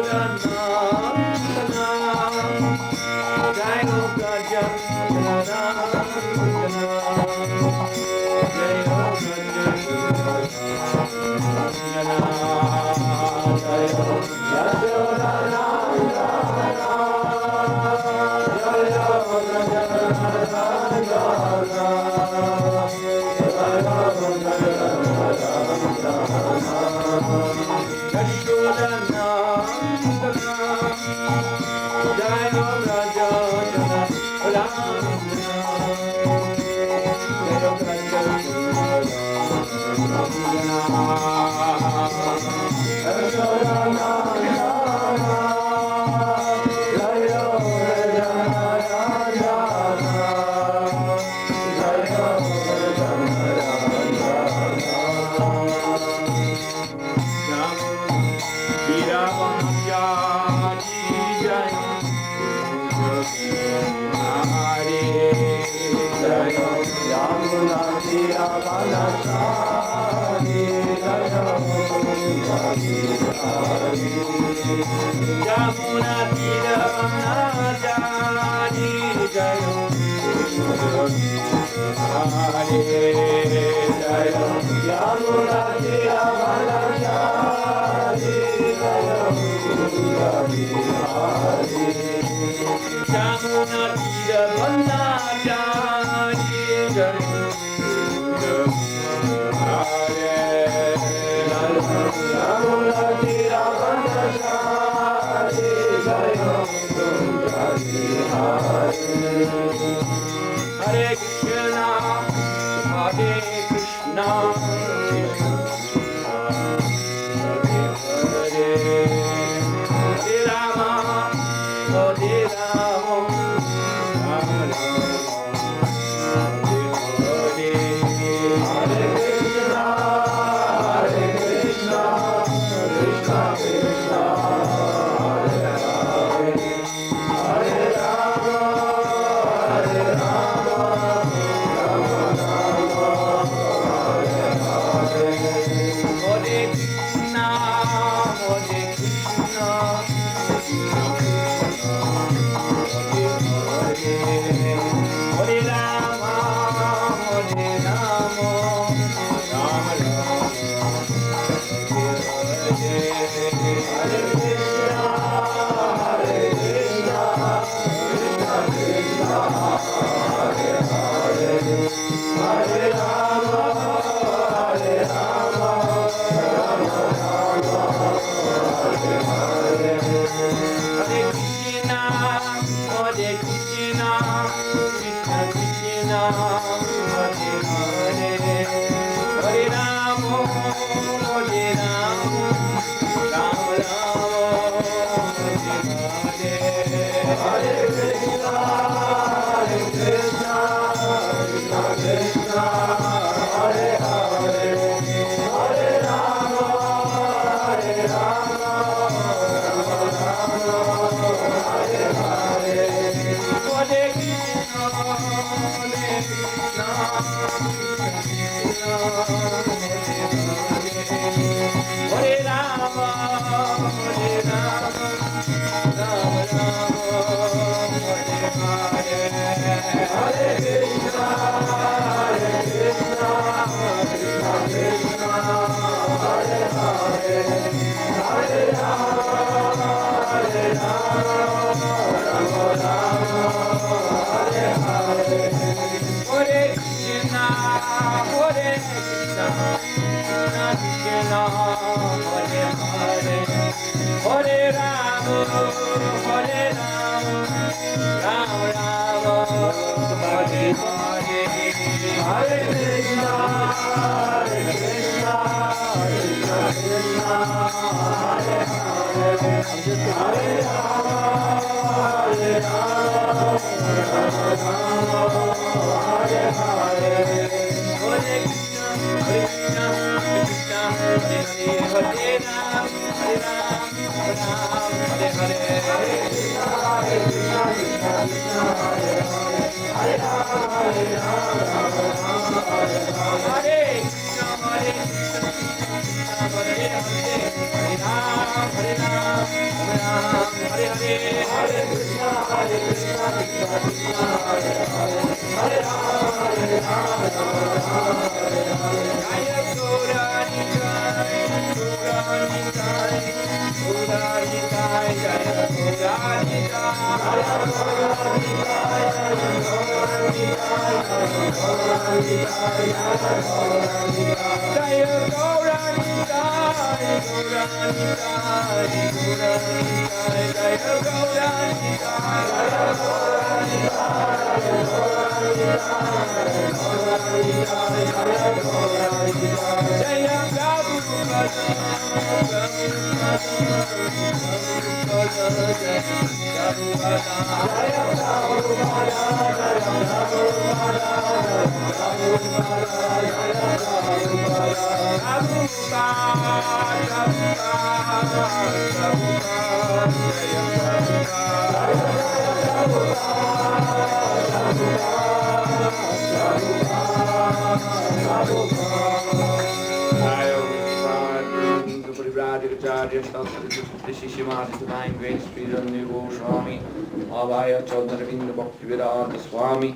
Hare Krishna, Hare Krishna, Hare Rama, Hare Rama, Rama Rama, Hare Hare, Hare Krishna, Hare Krishna, Krishna Krishna, Hare Hare, Hare Rama, Hare Rama, Rama Rama, Hare Hare, Hare Krishna, Hare Krishna, Hare Rama, Hare Rama, Rama Rama, Hare Krishna, Hare Krishna, Krishna Krishna, Hare Hare, Hare Rama, Hare Rama, Rama Rama, Hare Hare, Hare Krishna, Hare Krishna, Krishna Krishna, Hare Hare, Hare Rama, Hare Rama, Rama Rama, Hare Hare, Hare Krishna, Hare Krishna, Krishna Krishna, Hare Hare, Hare Rama, Hare Rama, Rama Rama, Hare Hare, Hare Krishna, Hare Krishna, Krishna Krishna, Hare Rama, Hare Rama, Rama Rama, Hare Hare, Hare Krishna, Hare Krishna, Krishna Krishna, Hare Hare, Hare Rama, Hare Rama, Rama Rama, Hare Hare, Hare Krishna, Hare Krishna, Krishna Krishna, Hare Hare, Hare Rama, Hare Rama, Rama Rama, Hare Hare, Hare Krishna, Hare Krishna, Krishna Krishna, Hare Hare, Hare Rama, Hare Rama, Rama Rama, Hare Hare, Hare Krishna, Krishna Krishna, Hare Hare, Hare Rama, Hare Rama, Hare Hare, Hare Krishna, Krishna Krishna, Hare Hare, Hare Rama, Hare Rama, Rama Rama, Hare Hare, Hare Krishna, Hare Krishna, Hare Hare, Hare Rama, Hare Rama, Rama Divine Grace, Suhotra Swami, Warsaw.mpg Swami,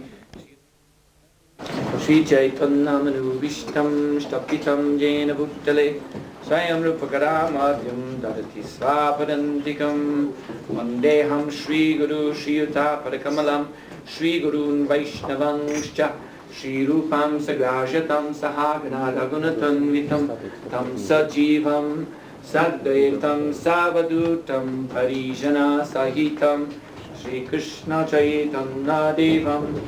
Shri Chaitanya Manu Vishtam Shtapitam Jena Bhuttale Swayam Rupakaramadhyam Dadati Svapadantikam Vandeham Shri Guru Shri Yuta Padakamalam Shri Gurun Vaishnavangscha Shri Rupam Sagrajatam Sahagana Ragunatanvitam Tam Sajivam Sadvaitam Savadutam Parijana Sahitam Shri Krishna Chaitanya Devam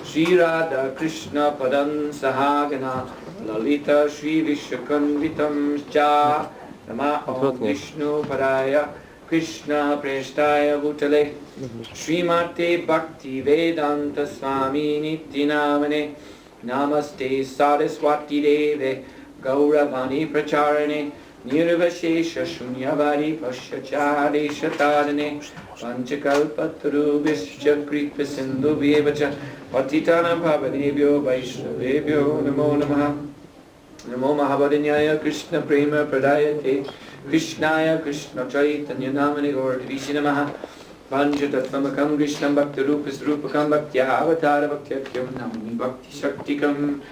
Shri Radha Krishna Padan Sahagana Lalita Shri Vishwakanvitam Cha Nama Om Vishnu Padaya Krishna Preshtaya Bhutale Srimate Bhakti Vedanta Swami Nityanamane Namaste Saraswati Deve Gauravani Pracharane Nirvashesha Shunyavadi Pashyachari Shatarane Panchakalpatarubhischa Kripa Sindhu Vyevacha Patitana Bhavanebhyo Vaishnavebhyo Namo Namaha Namo Mahabharanyaya Krishna Prema Pradayate Krishnaya Krishna Chaitanya Namani Gaur Vishi Namaha Panchatattvamakam Krishnam Bhakti Rupis Rupakam Bhaktya Avatara Bhaktyakhyam Namani Bhakti Shaktikam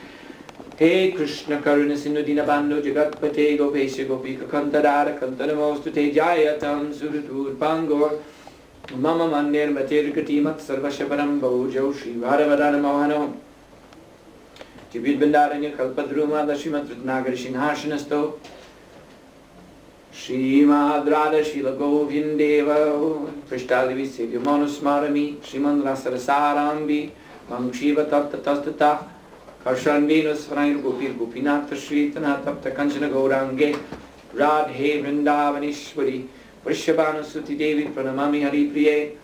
He Krishna Karuna Sindhu Dinabandhu Jagatpate Gopesha Gopika Kantarara Kantaramastu Te Jayatam Suratur Pangor Mama Mandir Matirkati Mat Sarvashaparam Bhaujo Shri Varavadana Mohano Jibid Bandaranya Kalpadruma Dashimat Nagari Shinhashanasto Shri Mahadrada Shila Govindeva Prishtali Visevya Manusmarami Shriman Rasarasarambi Mangshiva Tatta Tastata Karshan Venus Frain Gopir Gopinath Shritana Tapta Kanchana Gaurange Radhe Vrindavanishwari Vrishabhanu Suti Devi Pranamami Hari Priye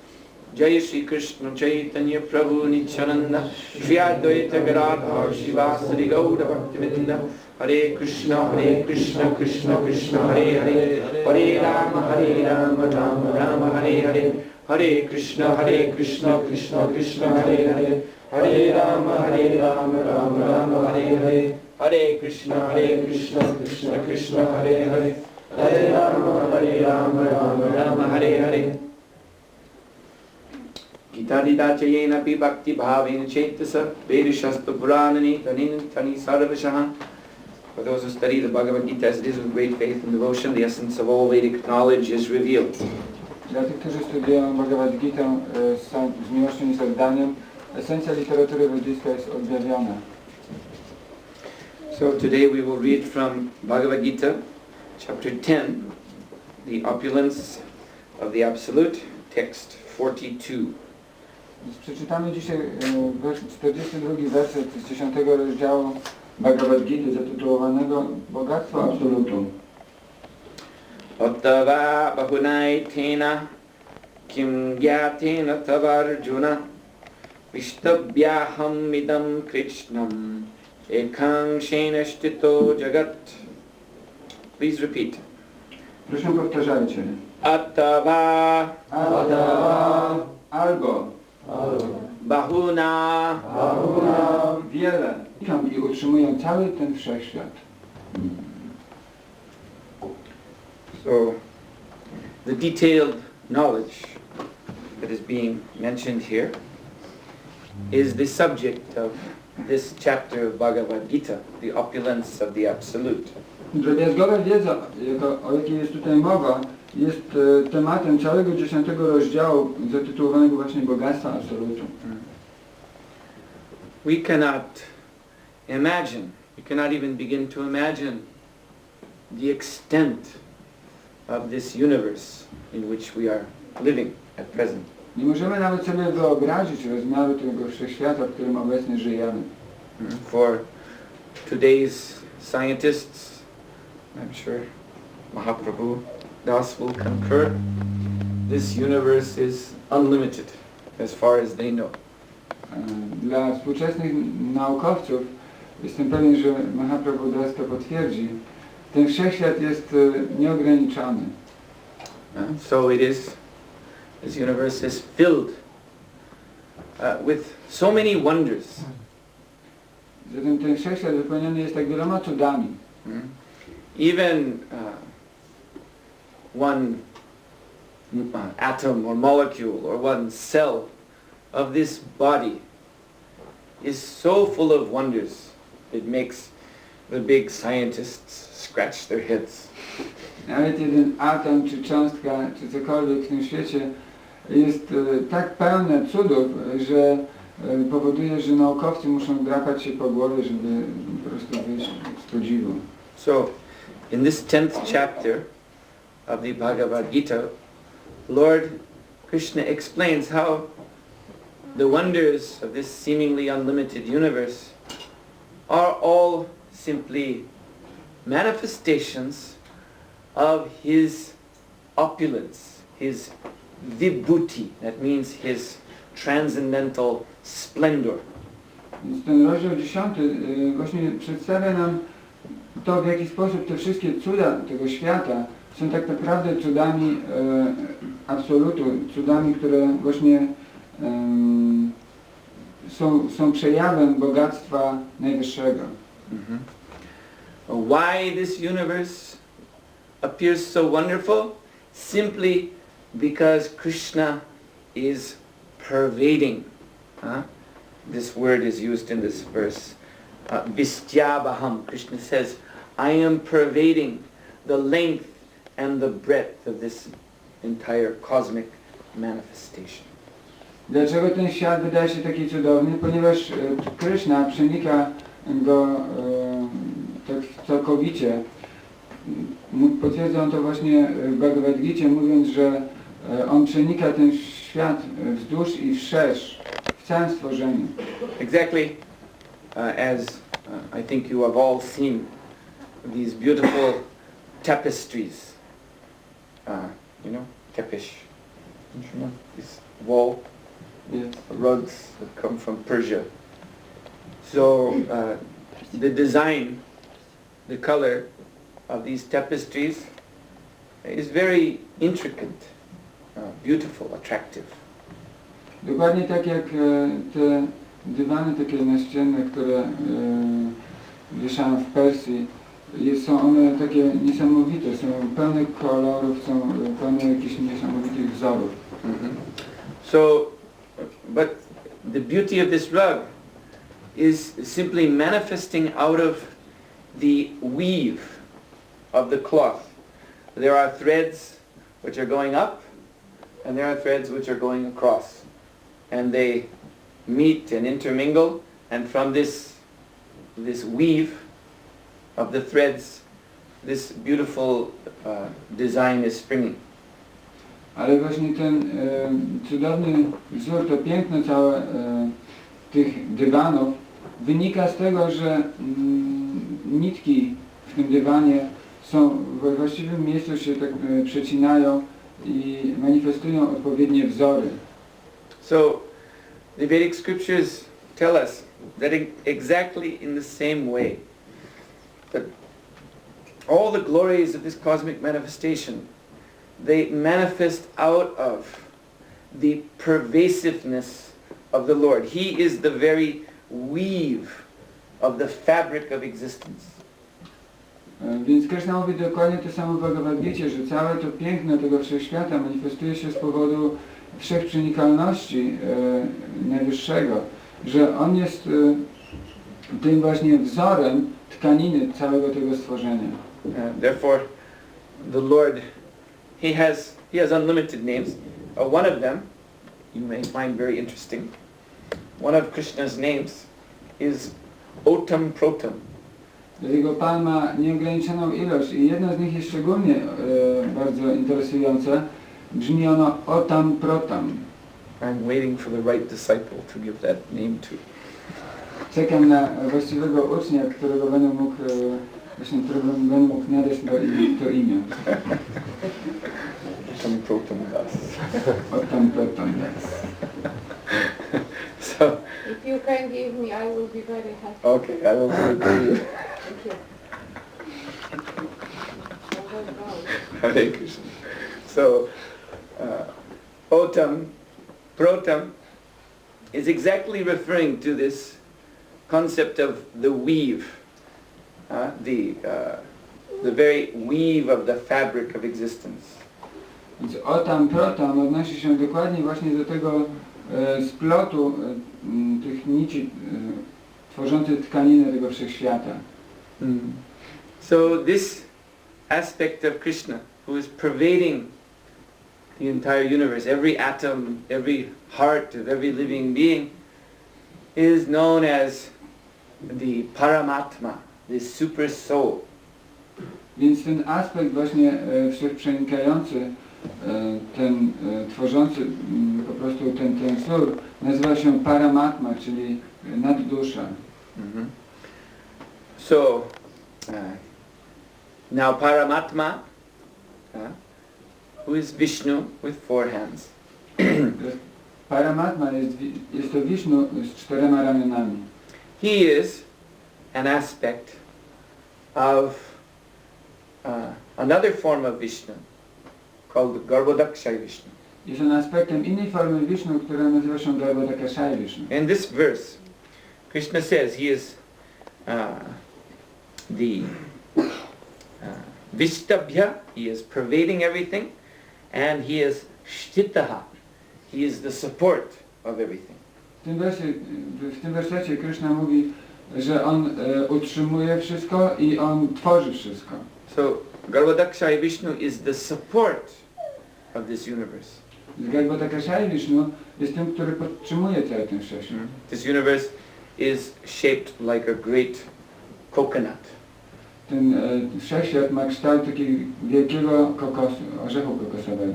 Jai Shri Krishna Chaitanya Prabhu Nityananda Shri Advaita Gadadhar Shivasari Gauda Bhaktivinda Hare Krishna Krishna Krishna Hare Hare Hare Rama Rama Hare Hare Hare Krishna Krishna Krishna Hare Hare Hare Rama Rama Hare Hare Hare Krishna Krishna Krishna Hare Hare Hare Rama Rama Hare Hare Gita Chayena Pi Bhakti Bhavena Chetasa Vedashasta Puranani Tani Sarvashaha. For those who study the Bhagavad Gita as it is with great faith and devotion, the essence of all Vedic knowledge is revealed. Dla tych, którzy studiują Bhagavad Gita z miłością i z oddaniem, esencja literatury wedyjskiej jest objawiona. So today we will read from Bhagavad Gita, chapter 10, the opulence of the Absolute, text 42. Przeczytamy dzisiaj 42 werset z 10 rozdziału Bhagavad Gita zatytułowanego Bogactwo Absolutu. Ottava bahunaitena kim gyatena tavarjuna vishtabhyaham midam krishnam ekang shenashtito jagat. Please repeat. Proszę powtarzajcie. Attava albo bahuna wiele i utrzymują cały ten wszechświat. So the detailed knowledge that is being mentioned here is the subject of this chapter of Bhagavad Gita, the opulence of the Absolute. Drobiazgowa wiedza, o jakiej jest tutaj mowa, jest tematem całego 10 rozdziału zatytułowanego właśnie Bogactwa Absolutu. We cannot imagine, we cannot even begin to imagine the extent of this universe in which we are living at present. Nie możemy nawet sobie wyobrazić rozmiaru tego wszechświata, w którym obecnie żyjemy. For today's scientists, I'm sure Mahaprabhu Das will concur, this universe is unlimited as far as they know. Dla współczesnych naukowców jestem pewien, że Mahaprabhu Das to potwierdzi. Ten wszechświat jest nieograniczony. So it is, this universe is filled with so many wonders. Zatem ten wszechświat wypełniony jest tak wieloma cudami. Even one atom or molecule or one cell of this body is so full of wonders, it makes the big scientists scratch their heads. Nawet jeden atom, czy cząstka, czy cokolwiek w tym świecie jest tak pełne cudów, że powoduje, że naukowcy muszą drapać się po głowie, żeby po prostu wyjść z podziwu. So, in this 10th chapter of the Bhagavad Gita, Lord Krishna explains how the wonders of this seemingly unlimited universe are all simply manifestations of His opulence, His vibhuti, that means His transcendental splendor. Więc ten rozdział 10 właśnie przedstawia nam to, w jaki sposób te wszystkie cuda tego świata są tak naprawdę cudami absolutu, cudami, które właśnie są przejawem bogactwa najwyższego. Why this universe appears so wonderful? Simply because Krishna is pervading. This word is used in this verse. Vistyabham. Krishna says, I am pervading the length and the breadth of this entire cosmic manifestation. Dlaczego ten świat wydaje się taki cudowny? Ponieważ Krishna przenika go tak całkowicie. Potwierdza on to właśnie w Bhagavad Gicie, mówiąc, że on przenika ten świat wzdłuż i wszerz w całym stworzeniu. Exactly as I think you have all seen these beautiful tapestries. You know, tepish. You know, this wall, Yes. rugs that come from Persia. So the design, the color of these tapestries is very intricate, beautiful, attractive. Dokładnie tak jak te dywany takie naścienne, które wieszają w Persji, są one takie niesamowite, są pełne kolorów, są pełne jakichś niesamowitych wzorów. So, but the beauty of this rug is simply manifesting out of the weave of the cloth. There are threads which are going up, and there are threads which are going across. And they meet and intermingle, and from this weave of the threads, this beautiful design is springing. Ale właśnie ten cudowny wzór, to piękno całe tych dywanów wynika z tego, że nitki w tym dywanie są we właściwym miejscu, się tak przecinają i manifestują odpowiednie wzory. So the Vedic scriptures tell us that exactly in the same way that all the glories of this cosmic manifestation, they manifest out of the pervasiveness of the Lord. He is the very weave of the fabric of existence. Więc Krishna mówi dokładnie to samo w Bhagavad Gita, że całe to piękno tego wszechświata manifestuje się z powodu wszechprzenikalności Najwyższego, że On jest tym właśnie wzorem tkaniny całego tego stworzenia. Therefore, the Lord, He has unlimited names. One of them, you may find very interesting, one of Krishna's names is Otam Protam. Dlatego Pan ma nieograniczoną ilość i jedno z nich jest szczególnie bardzo interesujące. Brzmi ono Otam Protam. I'm waiting for the right disciple to give that name to. Czekam na właściwego ucznia, którego będę mógł, nadać to imię. Otam Protam Das. Otam Protam Das. So, if you can give me, I will be very happy. okay, I will give it to you. Thank you. Hare Krishna. So, Otam Protam is exactly referring to this concept of the weave, the very weave of the fabric of existence. Więc Otam Protam odnosi się dokładnie właśnie do tego splotu tych nici tworzących tkaninę tego wszechświata. So this aspect of Krishna, who is pervading the entire universe, every atom, every heart of every living being, is known as the Paramatma, the super soul. Więc ten aspekt właśnie wszechprzenikający, ten tworzący po prostu ten wzór nazywa się Paramatma, czyli naddusza. So, now Paramatma, who is Vishnu with 4 hands. Paramatma jest to Vishnu z 4 ramionami. He is an aspect of another form of Vishnu called Garbhodakshaya Vishnu. Jest on aspektem innej formy Vishnu, która nazywa się Garbhodakshaya Vishnu. In this verse, Krishna says he is the Vishtabhya, he is pervading everything, and he is Shtitaha, he is the support of everything. W tym wersecie Krishna mówi, że on utrzymuje wszystko i on tworzy wszystko. So Garbhodakshaya Vishnu is the support of this universe. Garbhodakshaya Vishnu jest tym, który podtrzymuje cały ten wszechświat. This universe is shaped like a great coconut. Ten wszechświat ma kształt takiego wielkiego kokosu, orzechu kokosowego.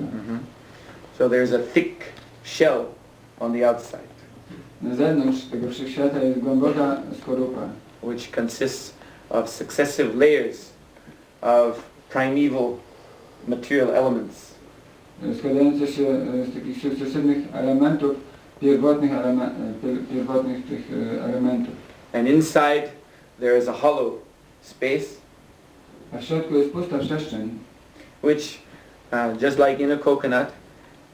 So there's a thick shell on the outside, Na zewnątrz tego wszechświata jest głęboka skorupa, which consists of successive layers of primeval material elements. składające się z takich sukcesywnych elementów, pierwotnych tych elementów. And inside there is a hollow space, A w środku jest pusta przestrzeń, which, just like in a coconut,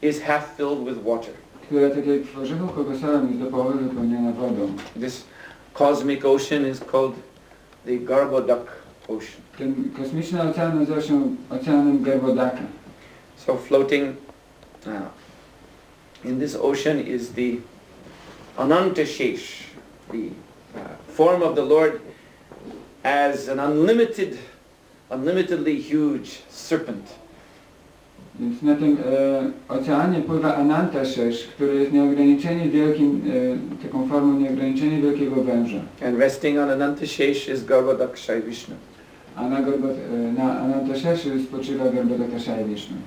is half filled with water. która tak jak w orzechu kokosowym jest do połowy wypełniona wodą. This cosmic ocean is called the Garbhodak Ocean. Ten kosmiczny ocean nazywa się oceanem Garbhodaka. So floating in this ocean is the Anantashesh, the form of the Lord as an unlimitedly huge serpent. Więc na tym oceanie pływa Anantashesh, który jest nieograniczenie wielkim, taką formą nieograniczenie wielkiego węża. And resting on Anantashesh is Garbhodakshaya Vishnu. A na Anantasheshu spoczywa Garbhodakshaya Vishnu.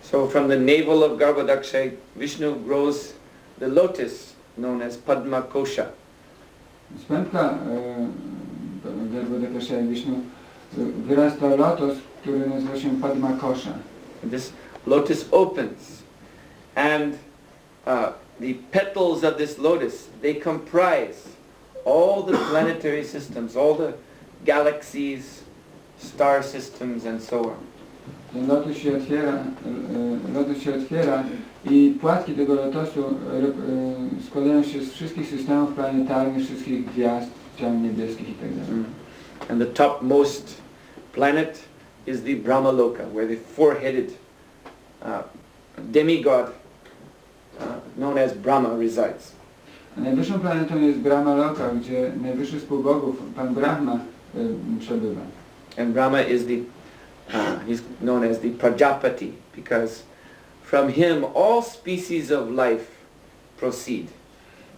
So from the navel of Garbhodakshaya Vishnu grows the lotus known as Padma Kosha. Z pępka Garbhodakshaya Vishnu wyrasta lotos, który nazywa się Padma Kosha. This lotus opens, and the petals of this lotus, they comprise all the planetary systems, all the galaxies, star systems, and so on. Ten lotos się otwiera i płatki tego lotosu składają się z wszystkich systemów planetarnych, wszystkich gwiazd, ciał niebieskich itd. And the topmost planet is the Brahmaloka, where the four-headed demigod known as Brahma resides. Najwyższą planetą jest Brahmaloka, gdzie najwyższy z półbogów, Pan Brahma, przebywa. And Brahma is he's known as the Prajapati, because from him all species of life proceed.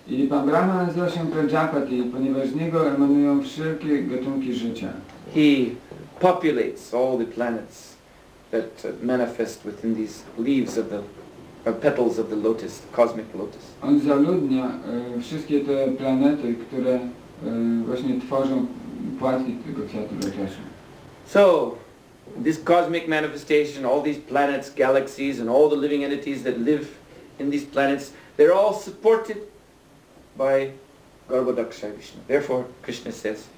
I Pan Brahma nazywa się Prajapati, ponieważ z niego emanują wszelkie gatunki życia. He populates all the planets that manifest within these leaves of the petals of the lotus, cosmic lotus. On zaludnia wszystkie te planety, które właśnie tworzą płatki tego kwiatu lotosu. So, this cosmic manifestation, all these planets, galaxies, and all the living entities that live in these planets, they're all supported by Garbhodaksha Vishnu. Therefore, Krishna says,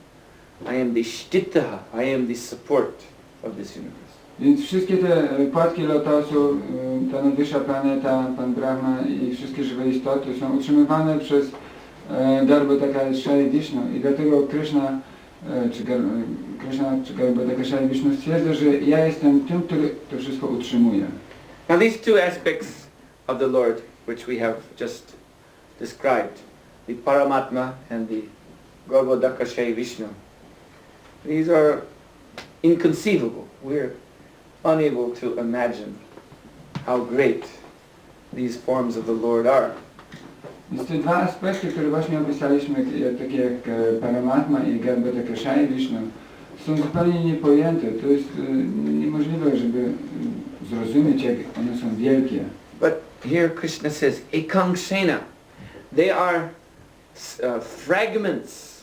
I am the Shtitaha, I am the support of this universe. Więc wszystkie te płatki lotosu, ta najwyższa planeta, Pan Brahma i wszystkie żywe istoty są utrzymywane przez Garbhodakasha Vishnu. I dlatego Krishna czy Garbhodakasha Vishnu stwierdza, że ja jestem tym, który to wszystko utrzymuje. Now these two aspects of the Lord, which we have just described, the Paramatma and the Garbhodakasha Vishnu, these are inconceivable. We're unable to imagine how great these forms of the Lord are. Więc te dwa aspekty, które właśnie opisaliśmy, takie jak Paramatma i Garbhodakasha Vishnu, są zupełnie niepojęte. To jest niemożliwe, żeby zrozumieć, jak one są wielkie. But here Krishna says, Ekankshena, they are fragments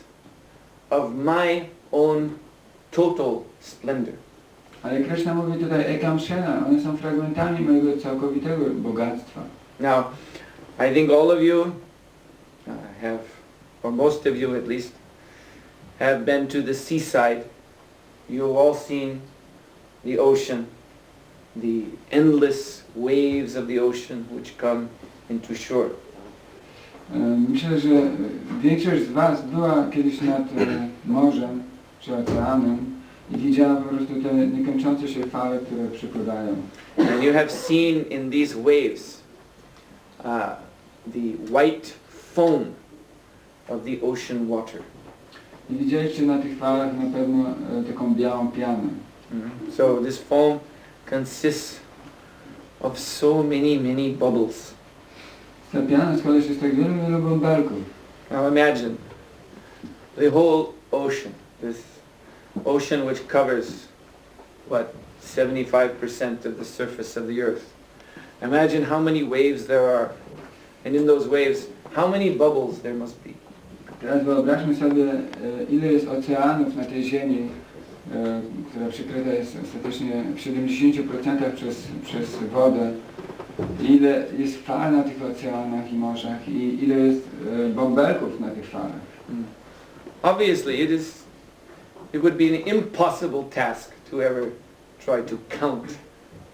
of my own total splendor. Ale Krishna mówi tutaj Ekamshena, one są fragmentami mojego całkowitego bogactwa. Now, I think all of you have, or most of you at least, have been to the seaside. You've all seen the ocean, the endless waves of the ocean which come into shore. Myślę, że większość z Was była kiedyś nad morzem czy oceanem i widziała po prostu te niekończące się fale, które przypływają. And you have seen in these waves the white foam of the ocean water. I widzieliście na tych falach na pewno taką białą pianę. So this foam consists of so many bubbles. Ta piana składa się z tak wielu bąbelków. Now imagine the whole ocean, this ocean which covers, 75% of the surface of the earth. Imagine how many waves there are, and in those waves, how many bubbles there must be. Teraz wyobraźmy sobie, ile jest oceanów na tej ziemi, która przykryta jest ostatecznie w 70% przez wodę. Ile jest fal na tych oceanach i morzach i ile jest bąbelków na tych falach. Obviously, it would be an impossible task to ever try to count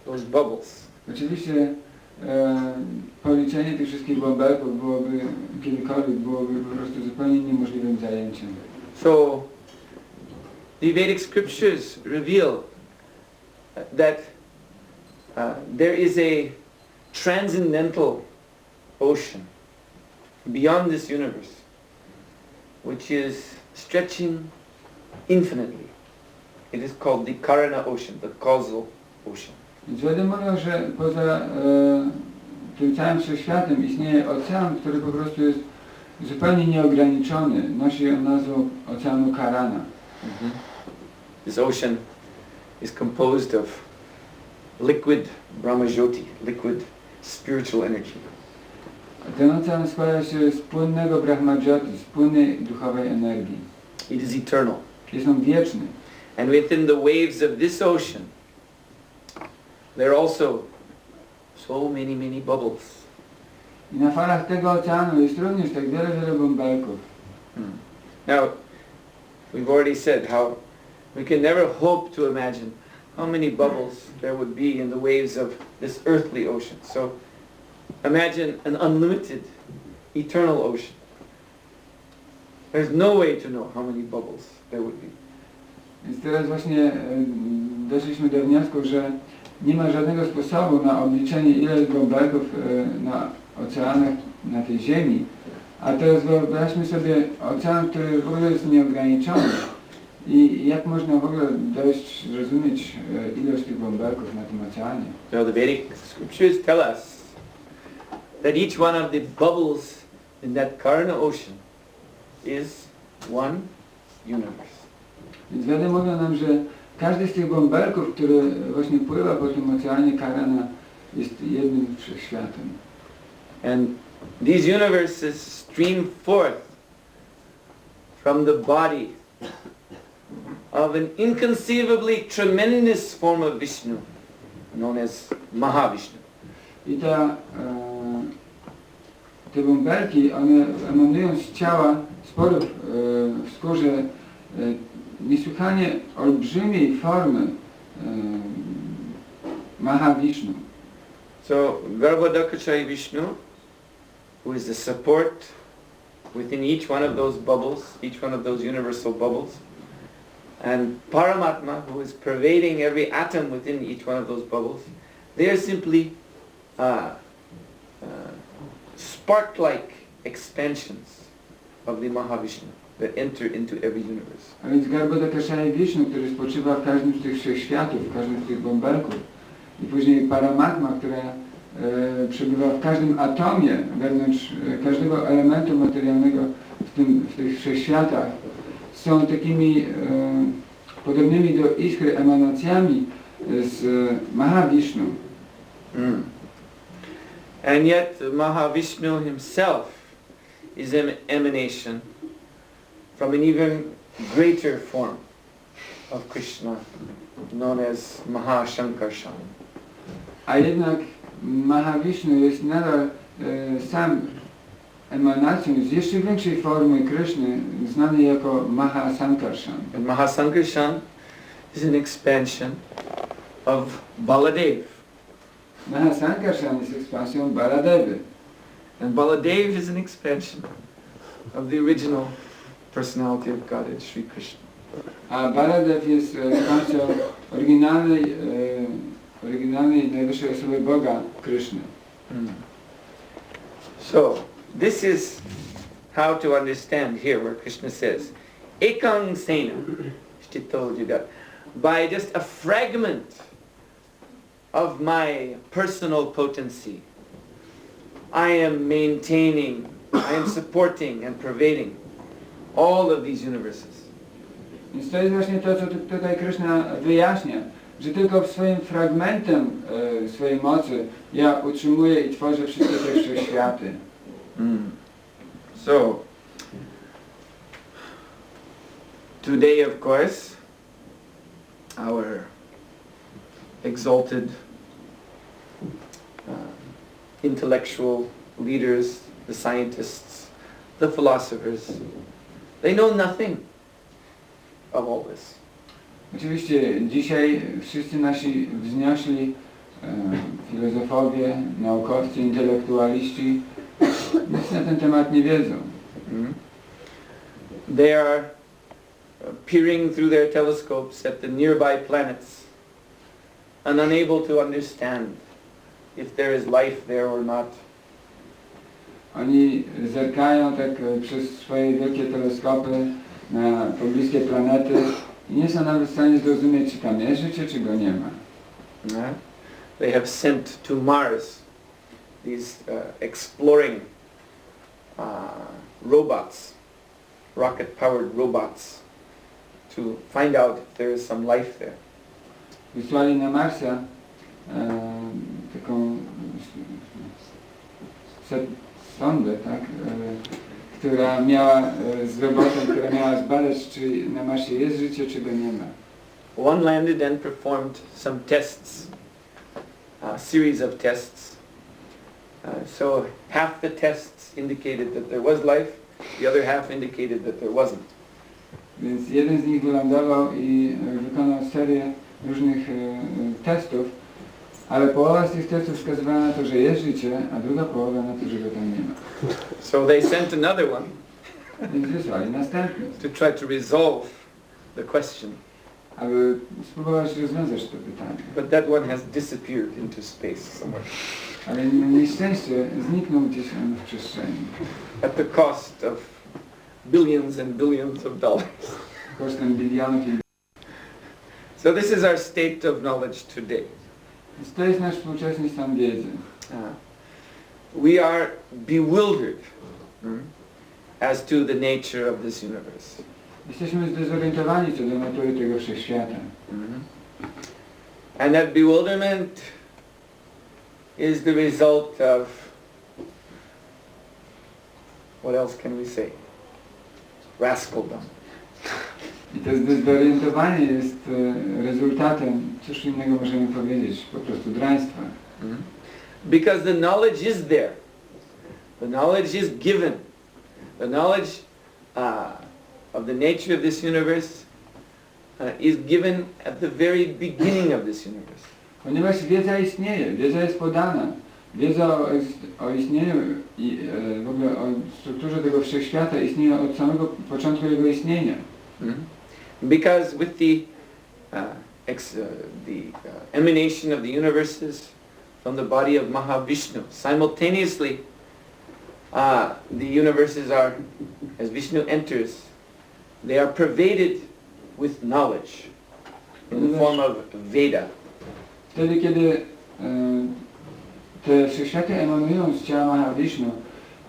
those bubbles. Oczywiście policzenie tych wszystkich bąbelków byłoby po prostu zupełnie niemożliwym zajęciem. So, the Vedic scriptures reveal that there is a transcendental ocean beyond this universe, which is stretching infinitely. It is called the Krsna ocean, the causal ocean. Więc Wedy mówią, że poza tym całym wszechświatem istnieje ocean, który po prostu jest zupełnie nieograniczony. Nosi on nazwę oceanu Karana. This ocean is composed of liquid Brahmajyoti, liquid spiritual energy. Ten ocean składa się z płynnego Brahmajyoti, z płynnej duchowej energii. It is eternal. Jest on wieczny. And within the waves of this ocean, there are also so many bubbles. I na falach tego oceanu jest również tak wiele bąbelków. Now, we've already said how we can never hope to imagine how many bubbles there would be in the waves of this earthly ocean. So, imagine an unlimited, eternal ocean. There's no way to know how many bubbles there would be. Więc teraz właśnie doszliśmy do wniosku, że nie ma żadnego sposobu na obliczenie, ile jest bąbelków na oceanach na tej Ziemi. A teraz wyobraźmy sobie ocean, który w ogóle jest nieograniczony. I jak można w ogóle dojść, zrozumieć ilość tych bąbelków na tym oceanie? So the Vedic scriptures tell us that each one of the bubbles in that Krsna ocean is one universe. Więc Wedy mówią nam, że każdy z tych bąbelków, który właśnie pływa po tym oceanie Krsna, jest jednym wszechświatem. And these universes stream forth from the body of an inconceivably tremendous form of Vishnu, known as Mahavishnu. I te bąbelki, one emanują z ciała sporów w skórze niesłychanie olbrzymiej formy Mahavishnu. So Garbhodakashai Vishnu, who is the support within each one of those bubbles, each one of those universal bubbles, and Paramatma, who is pervading every atom within each one of those bubbles, they are simply spark-like expansions of the Mahavishnu that enter into every universe. A więc Garbhodakashai Vishnu, który spoczywa w każdym z tych wszechświatów, w każdym z tych bąbelków, i później Paramatma, która przebywa w każdym atomie, wewnątrz każdego elementu materialnego w tych wszechświatach, są takimi podobnymi do iskry emanacjami z Mahavishnu. And yet Mahavishnu himself is an emanation from an even greater form of Krishna, known as Mahashankarshan. A jednak Mahavishnu jest nadal sam emanacją z jeszcze większej formy Krishny, znanej jako Mahasankarshan. And Mahasankarshan is an expansion of Baladev. Mahasankarshan jest ekspansją Baladevy. And Baladev is an expansion of the original personality of Godhead, Sri Krishna. A Baladev jest ekspansją oryginalnej najwyższej osoby Boga, Krishny. So, this is how to understand here where Krishna says, Ekang Sena, Sthito Jagat, by just a fragment of my personal potency, I am maintaining, I am supporting and pervading all of these universes. Więc to jest właśnie to, co tutaj Krishna wyjaśnia, że tylko swoim fragmentem swojej mocy ja utrzymuję i tworzę wszystkie te wszechświaty. So, today of course, our exalted intellectual leaders, the scientists, the philosophers, they know nothing of all this. Oczywiście dzisiaj wszyscy nasi wzniośli filozofowie, naukowcy, intelektualiści nic na ten temat nie wiedzą. They are peering through their telescopes at the nearby planets and unable to understand if there is life there or not. Oni zerkają tak przez swoje wielkie teleskopy na pobliskie planety i nie są nawet w stanie zrozumieć, czy tam jest życie, czy go nie ma. They have sent to Mars these exploring robots, rocket-powered robots, to find out if there is some life there. Wysłali na Marsa taką sondę, tak, która miała z robotem, która miała zbadać, czy na Marsie jest życie, czy go nie ma. One landed and performed some tests, a series of tests. So half the tests indicated that there was life, the other half indicated that there wasn't. Więc jeden z nich wylądował i wykonał serię różnych testów, ale połowa z tych testów wskazywała na to, że jest życie, a druga połowa na to, że go tam nie ma. So they sent another one Więc wysłali następny. to try to resolve the question. aby spróbować rozwiązać to pytanie. But that one has disappeared into space somewhere. Ale na nieszczęście zniknął gdzieś on w przestrzeni. At the cost of billions and billions of dollars. Kosztem bilionów i... So this is our state of knowledge today. Więc to jest nasz współczesny stan wiedzy. We are bewildered as to the nature of this universe. Jesteśmy zdezorientowani co do natury tego wszechświata. And that bewilderment is the result of, what else can we say? Rascaldom. I to zdezorientowanie jest rezultatem, cóż innego możemy powiedzieć, po prostu draństwa. Because the knowledge is there. The knowledge is given. The knowledge of the nature of this universe is given at the very beginning of this universe. Ponieważ wiedza istnieje, wiedza jest podana. Wiedza o istnieniu i w ogóle o strukturze tego wszechświata istnieje od samego początku jego istnienia. Because with the emanation of the universes from the body of Mahavishnu, simultaneously the universes are, as Vishnu enters, they are pervaded with knowledge in the form of Veda. Wtedy, kiedy te wszechświaty emanują z ciała Mahavishnu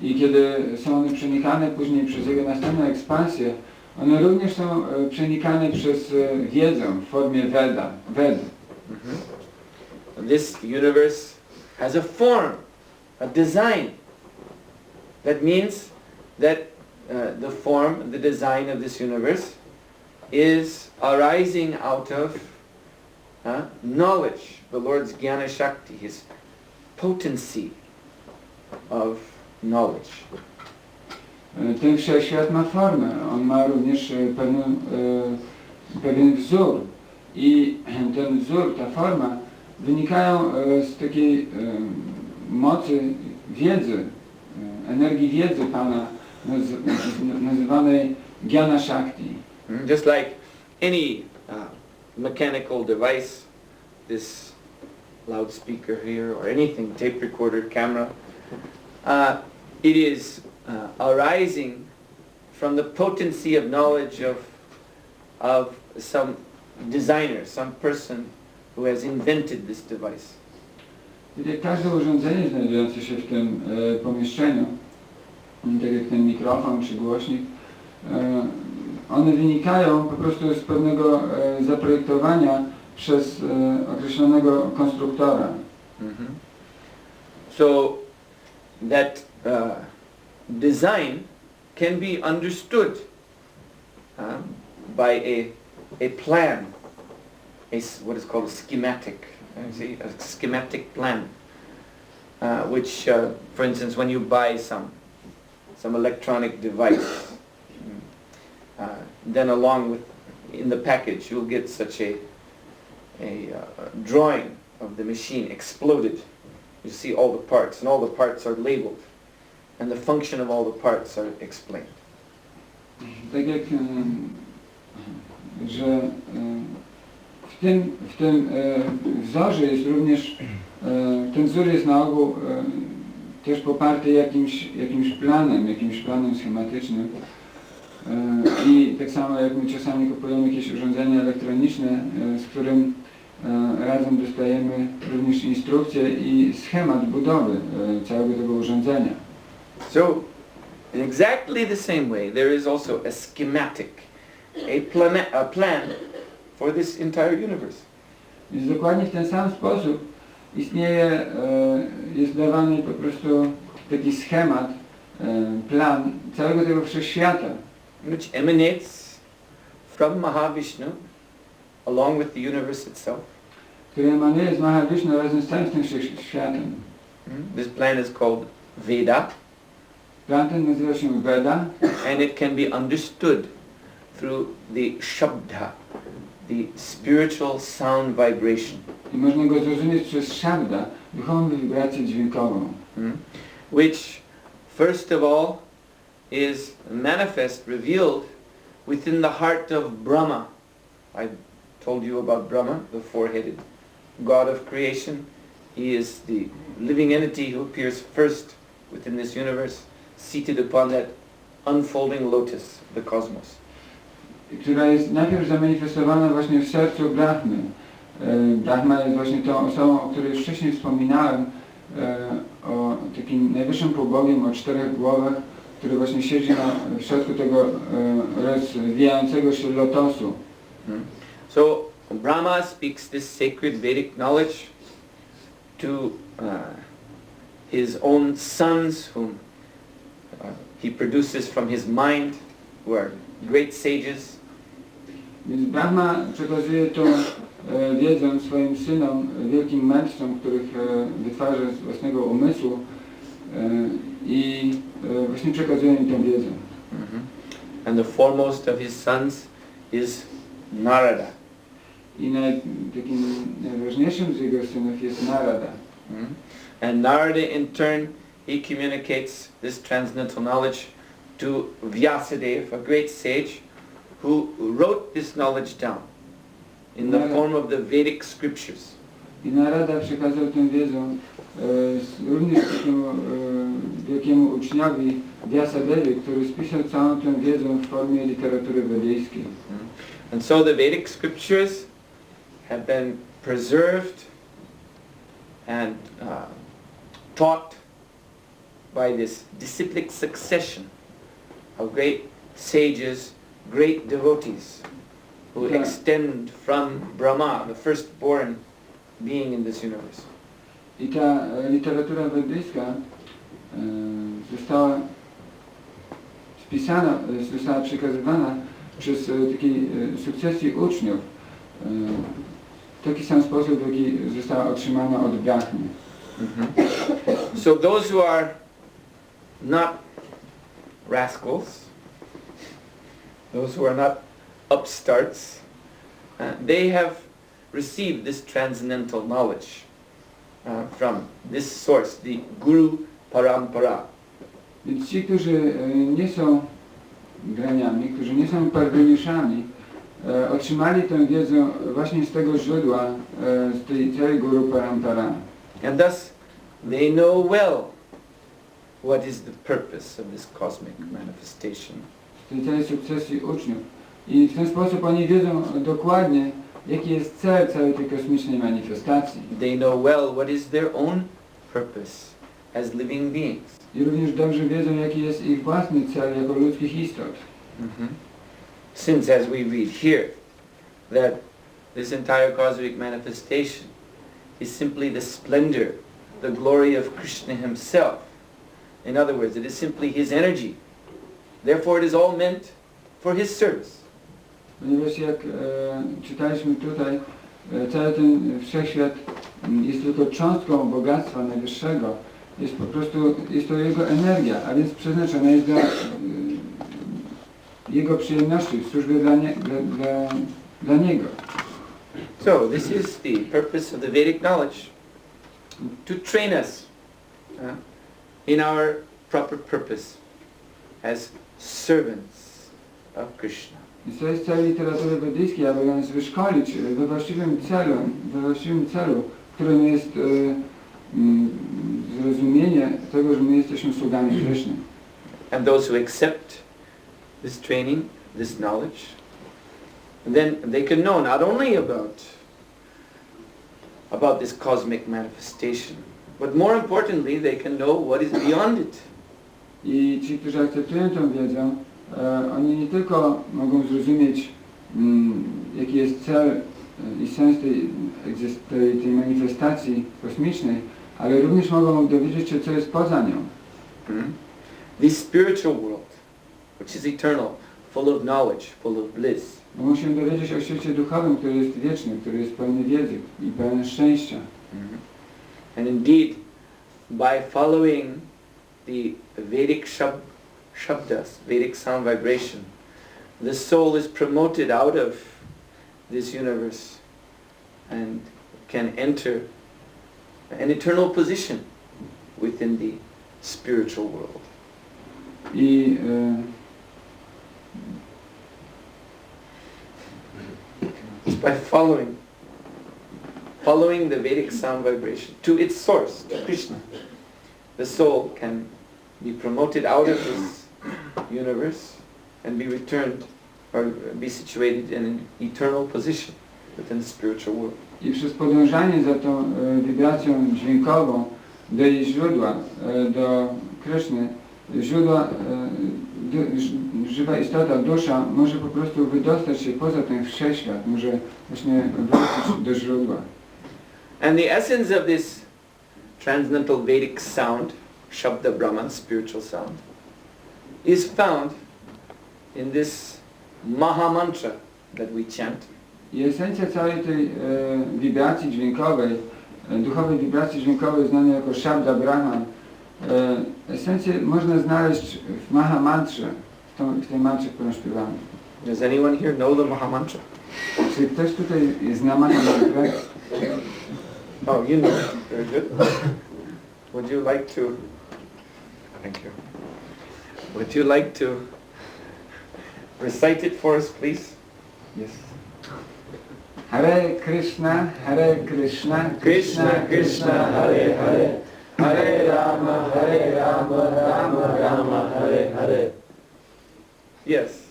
i kiedy są one przenikane później przez jego następną ekspansję, one również są przenikane przez wiedzę w formie Ved. This universe has a form, a design. That means that the form, the design of this universe is arising out of knowledge, the Lord's Jnana Shakti, His potency of knowledge. Ten wszechświat ma formę, on ma również pewien wzór i ten wzór, ta forma wynikają z takiej mocy wiedzy, energii wiedzy Pana nazywanej Jnana Shakti. Just like any mechanical device, this loudspeaker here or anything, tape recorder, camera, it is arising from the potency of knowledge of some designer, some person who has invented this device. Każde urządzenie znajdujące się w tym pomieszczeniu, tak jak ten mikrofon czy głośnik, one wynikają po prostu z pewnego zaprojektowania przez określonego konstruktora. So that design can be understood by a plan, what is called a schematic. A schematic plan, which, for instance, when you buy some electronic device, then along with in the package you'll get such a drawing of the machine exploded. You see all the parts, and all the parts are labeled, and the function of all the parts are explained. Tak jak, że w tym wzorze jest również, ten wzór jest na ogół też poparty jakimś planem schematycznym. I tak samo jak my czasami kupujemy jakieś urządzenie elektroniczne, z którym razem dostajemy również instrukcję i schemat budowy całego tego urządzenia. So, in exactly the same way, there is also a schematic, a plan for this entire universe. Więc dokładnie w ten sam sposób istnieje, jest dawany po prostu taki schemat, plan całego tego wszechświata, which emanates from Mahavishnu along with the universe itself. Który emanuje z Mahavishnu razem z całym tym wszechświatem. This plan is called Veda. Plan ten nazywa się Veda. And it can be understood through the Shabda, the spiritual sound vibration. I można go zrozumieć przez Shabda, duchową wibrację dźwiękową. Which, first of all, is manifest, revealed within the heart of Brahma by told you about Brahma, the four-headed god of creation. He is the living entity who appears first within this universe, seated upon that unfolding lotus of the cosmos. Która jest najpierw zamanifestowana właśnie w sercu Brahmy. Brahma jest właśnie tą osobą, o której już wcześniej wspominałem, o takim najwyższym półbogiem o 4 głowach, który właśnie siedzi w środku tego rozwijającego się lotosu. So Brahma speaks this sacred Vedic knowledge to his own sons, whom he produces from his mind, who are great sages. Więc Brahma przekazuje tą wiedzę swoim synom, wielkim mędrcom, których wytwarza z własnego umysłu i właśnie przekazuje im tę wiedzę. And the foremost of his sons is Narada. I takim najważniejszym z jego synów jest Narada. And Narada in turn, he communicates this transcendental knowledge to Vyasadeva, a great sage, who wrote this knowledge down in the form of the Vedic scriptures. I Narada przekazał tę wiedzę również takiemu wielkiemu uczniowi Vyasadevi, który spisał całą tę wiedzę w formie literatury wedyjskiej. And so the Vedic scriptures have been preserved and taught by this disciplic succession of great sages, great devotees who extend from Brahma, the firstborn being in this universe. I ta literatura wedyjska została spisana, została przekazywana przez takiej sukcesji uczniów w taki sam sposób, w jaki została otrzymana od Brahmy. So those who are not rascals, those who are not upstarts, they have received this transcendental knowledge from this source, the Guru Parampara. Więc ci, którzy nie są graniami, którzy nie są parweniuszami, otrzymali tę wiedzę właśnie z tego źródła, z tej całej Guru Parampara. And thus they know well what is the purpose of this cosmic manifestation. Z tej całej sukcesji uczniów. I w ten sposób oni wiedzą dokładnie, jaki jest cel całej tej kosmicznej manifestacji. They know well what is their own purpose as living beings. I również dobrze wiedzą, jaki jest ich własny cel jako ludzkich istot. Since, as we read here, that this entire cosmic manifestation is simply the splendor, the glory of Krishna himself. In other words, it is simply his energy. Therefore it is all meant for his service. Ponieważ jak czytaliśmy tutaj, cały ten wszechświat jest tylko cząstką bogactwa najwyższego. Jest po prostu, jest to jego energia, a więc przeznaczona jest dla jego przyjemności, w służbie dla niego. So this is the purpose of the Vedic knowledge, to train us in our proper purpose as servants of Krishna. Więc to jest cel literatury wedyjskiej, aby nas wyszkolić we właściwym celu, którym jest zrozumienie tego, że my jesteśmy sługami Krishny. And those who accept this training, this knowledge, then they can know not only about this cosmic manifestation, but more importantly, they can know what is beyond it. I ci, którzy akceptują tę wiedzę, oni nie tylko mogą zrozumieć, jaki jest cel i sens tej manifestacji kosmicznej, ale również mogą dowiedzieć się, co jest poza nią. This spiritual world, which is eternal, full of knowledge, full of bliss. Mogą się dowiedzieć o świecie duchowym, który jest wieczny, który jest pełny wiedzy i pełny szczęścia. And indeed, by following the Vedic shabdas, Vedic sound vibration, the soul is promoted out of this universe and can enter an eternal position within the spiritual world. I by following the Vedic sound vibration to its source, to Krishna, the soul can be promoted out of this universe and be returned or be situated in an eternal position within the spiritual world. I przez podążanie za tą wibracją dźwiękową do jej źródła, do Krishny, źródła, żywa istota, dusza może po prostu wydostać się poza ten wszechświat, może właśnie wrócić do źródła. And the essence of this transcendental Vedic sound, Shabda Brahman, spiritual sound, is found in this Maha Mantra that we chant. I esencja całej tej wibracji dźwiękowej, duchowej wibracji dźwiękowej znanej jako Shabda Brahman, esencję można znaleźć w Maha Mantrze, w tej mantrze, którą śpiewamy. Does anyone here know the Maha Mantra? Czy ktoś tutaj zna Maha Mantrę? Oh, you know. Very good. Would you like to... Thank you. Would you like to recite it for us, please? Yes. Hare Krishna, Hare Krishna, Krishna Krishna, Hare Hare, Hare Rama, Rama Rama, Hare Hare. Yes.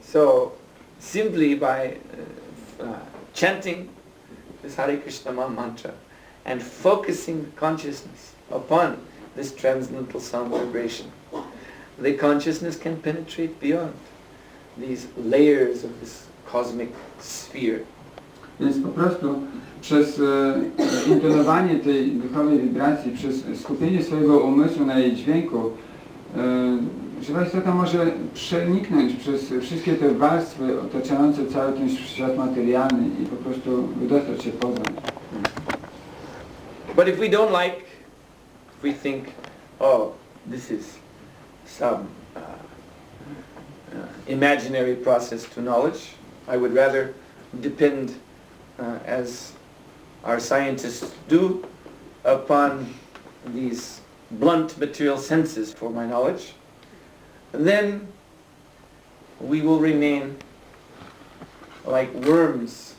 So, simply by chanting this Hare Krishna mantra and focusing consciousness upon this transcendental sound vibration, the consciousness can penetrate beyond these layers of this cosmic sphere. Więc po prostu przez intonowanie tej duchowej wibracji, przez skupienie swojego umysłu na jej dźwięku, żywa istota może przeniknąć przez wszystkie te warstwy otaczające cały ten świat materialny i po prostu wydostać się poza. But if we don't like, if we think, oh, this is some imaginary process to knowledge, I would rather depend, as our scientists do, upon these blunt material senses for my knowledge, then we will remain like worms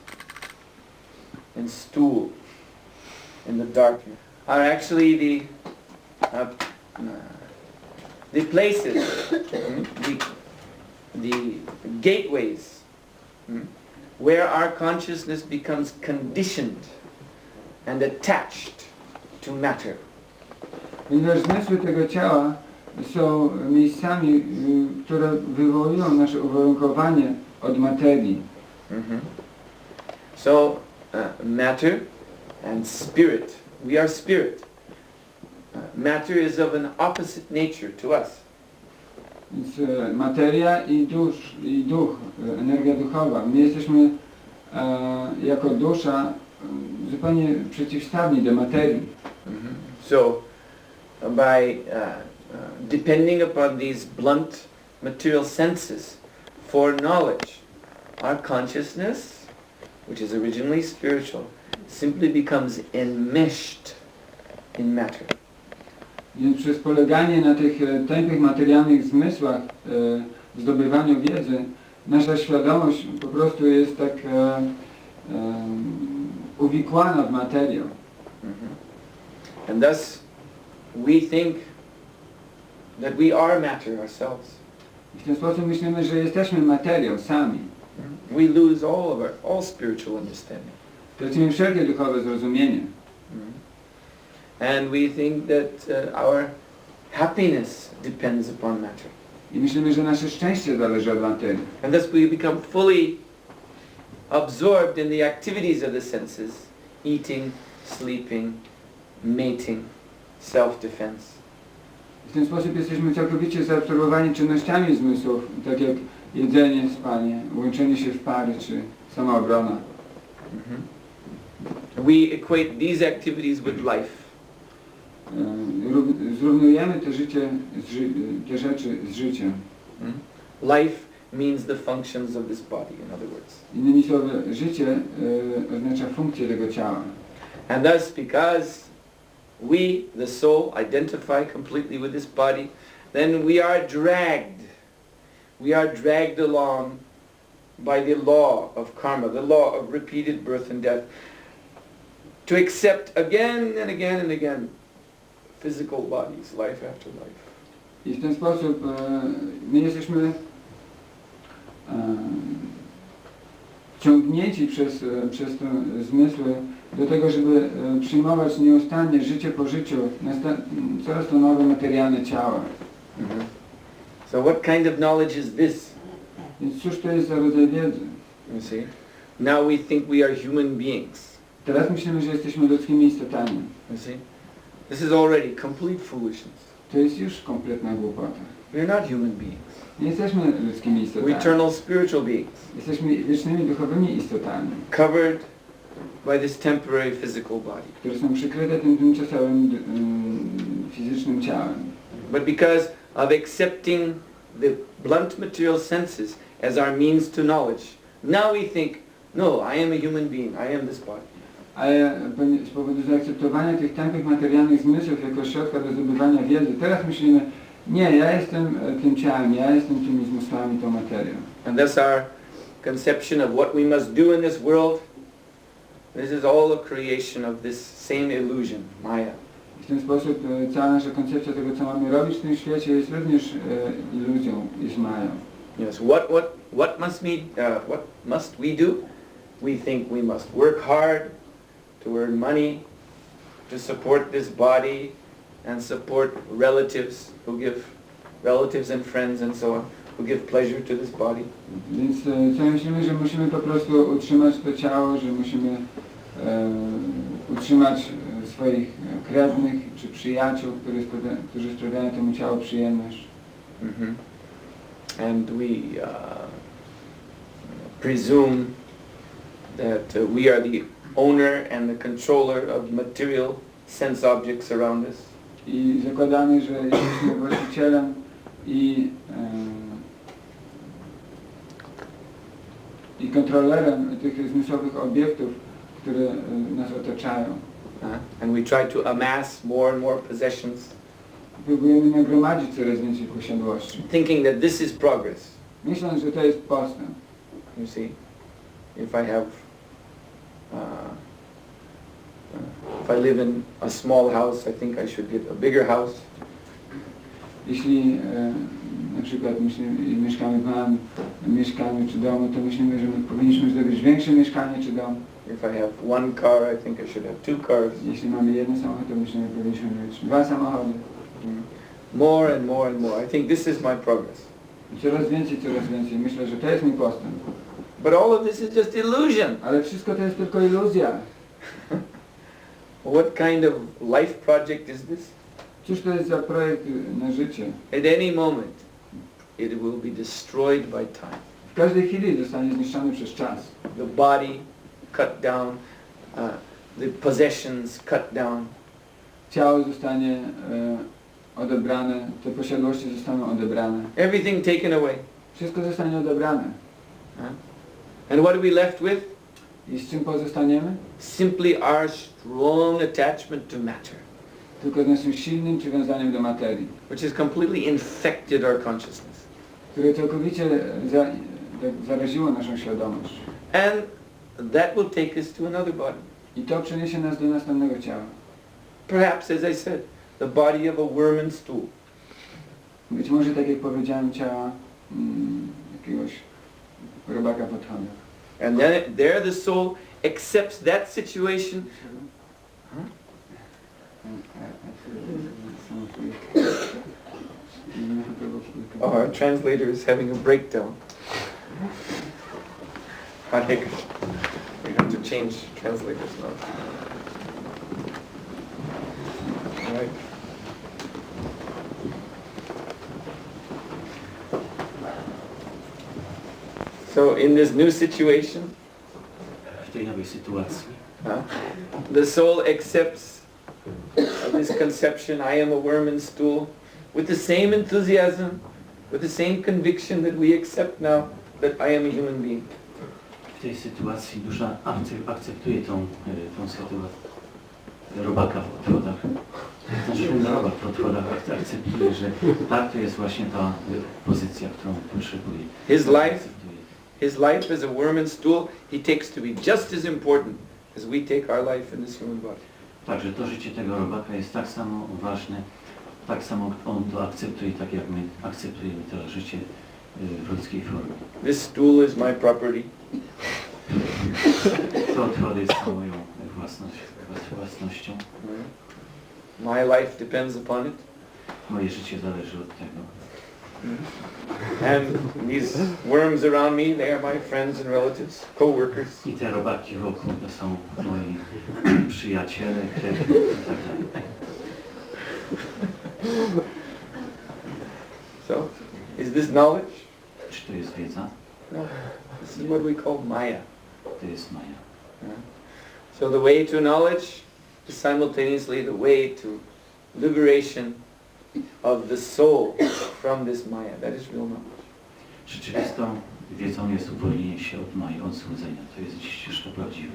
in stool in the darkness. Are actually the places, the gateways, where our consciousness becomes conditioned and attached to matter. Ponieważ zmysły tego ciała są miejscami, które wywołują nasze uwarunkowanie od materii. So, matter and spirit. We are spirit. Matter is of an opposite nature to us. Więc materia i duch, energia duchowa. My jesteśmy jako dusza zupełnie przeciwstawni do materii. So, by depending upon these blunt material senses for knowledge, our consciousness, which is originally spiritual, simply becomes enmeshed in matter. Więc przez poleganie na tych tępych materialnych zmysłach w zdobywaniu wiedzy, nasza świadomość po prostu jest tak uwikłana w materię. And thus we think that we are matter ourselves. I w ten sposób myślimy, że jesteśmy materią sami. We lose all spiritual understanding. Tracimy wszelkie duchowe zrozumienie. And we think that our happiness depends upon matter. I myślimy, że nasze szczęście zależy od materii. And thus we become fully absorbed in the activities of the senses, eating, sleeping, mating, self-defense. W ten sposób jesteśmy całkowicie zaabsorbowani czynnościami zmysłów, tak jak jedzenie, spanie, łączenie się w pary czy samoobrona. We equate these activities with life. Zrównujemy te rzeczy z życiem. Life means the functions of this body, in other words. Innymi słowy, życie oznacza funkcję tego ciała. And thus, because we, the soul, identify completely with this body, then we are dragged along by the law of karma, the law of repeated birth and death, to accept again and again and again physical bodies, life after life. I w ten sposób my jesteśmy wciągnięci przez te zmysły do tego, żeby przyjmować nieustannie, życie po życiu, coraz to nowe materialne ciała. So what kind of knowledge is this? Więc cóż to jest za rodzaj wiedzy? You see? Now we think we are human beings. Teraz myślimy, że jesteśmy ludzkimi istotami. You see? This is already complete foolishness. To jest już kompletna głupota. We're not human beings. Nie jesteśmy ludzkimi We're istotami. eternal spiritual beings, Jesteśmy wiecznymi duchowymi istotami, covered by this temporary physical body. które są przykryte tym tymczasowym fizycznym ciałem. But because of accepting the blunt material senses as our means to knowledge, now we think, no, I am a human being, I am this body. Ale z powodu zaakceptowania tych tępych materialnych zmysłów jako środka do zdobywania wiedzy, teraz myślimy, nie, ja jestem tym ciałem, ja jestem tymi zmysłami, tą materią. And that's our conception of what we must do in this world. This is all a creation of this same illusion, Maya. W ten sposób cała nasza koncepcja tego, co mamy robić w tym świecie, jest również iluzją, jest mają. Yes. What must we do? We think we must work hard to earn money, to support this body, and support relatives who give relatives and friends and so on, who give pleasure to this body. Więc co myślimy, że musimy po prostu utrzymać to ciało, że musimy utrzymać swoich krewnych czy przyjaciół, którzy sprawiają temu ciału przyjemność. And we presume that we are the owner and the controller of material sense objects around us. I zakładamy, że jesteśmy właścicielem i kontrolerem tych zmysłowych obiektów, które nas otaczają. And we try to amass more and more possessions, Próbujemy nagromadzić coraz więcej posiadłości, thinking that this is progress. myśląc, że to jest postęp. You see, if I live in a small house, I think I should get a bigger house. Jeśli na przykład mieszkamy w małym mieszkaniu czy domu, to myślimy, że my powinniśmy zdobyć większe mieszkanie czy dom. If I have one car, I think I should have two cars. Jeśli mamy jeden samochód, to myślimy, że powinniśmy mieć dwa samochody. More and more and more. I think this is my progress. I coraz więcej. Myślę, że to jest mój postęp. But all of this is just illusion. Ale wszystko to jest tylko iluzja. What kind of life project is this? Cóż to jest za projekt na życie? At any moment, it will be destroyed by time. W każdej chwili zostanie zniszczony przez czas. The body cut down, the possessions cut down. Ciało zostanie odebrane, te posiadłości zostaną odebrane. Everything taken away. Wszystko zostanie odebrane. And what are we left with? I z czym pozostaniemy? Simply our strong attachment to matter, Tylko z naszym silnym przywiązaniem do materii, which has completely infected our consciousness. które całkowicie zaraziło naszą świadomość. And that will take us to another body. I to przeniesie nas do następnego ciała. Perhaps, as I said, the body of a worm and stool. Być może, tak jak powiedziałem, ciała jakiegoś robaka w odchodach. And then there the soul accepts that situation. Oh, our translator is having a breakdown. Hare Krishna. We have to change translators now. Right. So in this new situation, w tej nowej sytuacji, the soul accepts this conception, I am a worm and stool, with the same enthusiasm, with the same conviction that we accept now that I am a human being. w tej sytuacji dusza akceptuje tą sytuację robaka w odchodach. Znaczy ten robak w odchodach akceptuje, że tak, to jest właśnie ta pozycja, którą potrzebuje. his life as a worm and stool, he takes to be just as important as we take our life in this human body. Także to życie tego robaka jest tak samo ważne, tak samo on to akceptuje, tak jak my akceptujemy to życie w ludzkiej formie. This stool is my property. To odchody są moją własnością. My life depends upon it. Moje życie zależy od tego. And these worms around me, they are my friends and relatives, co-workers. I te robaki wokół to są moi przyjaciele, krewni i tak dalej. So, is this knowledge? Czy to jest wiedza? No. This is what we call Maya. To jest Maja. So the way to knowledge is simultaneously the way to liberation of the soul from this Maya. That is real knowledge. Rzeczywistą wiedzą jest uwolnienie się od Maji, od złudzenia. To jest ścieżka prawdziwej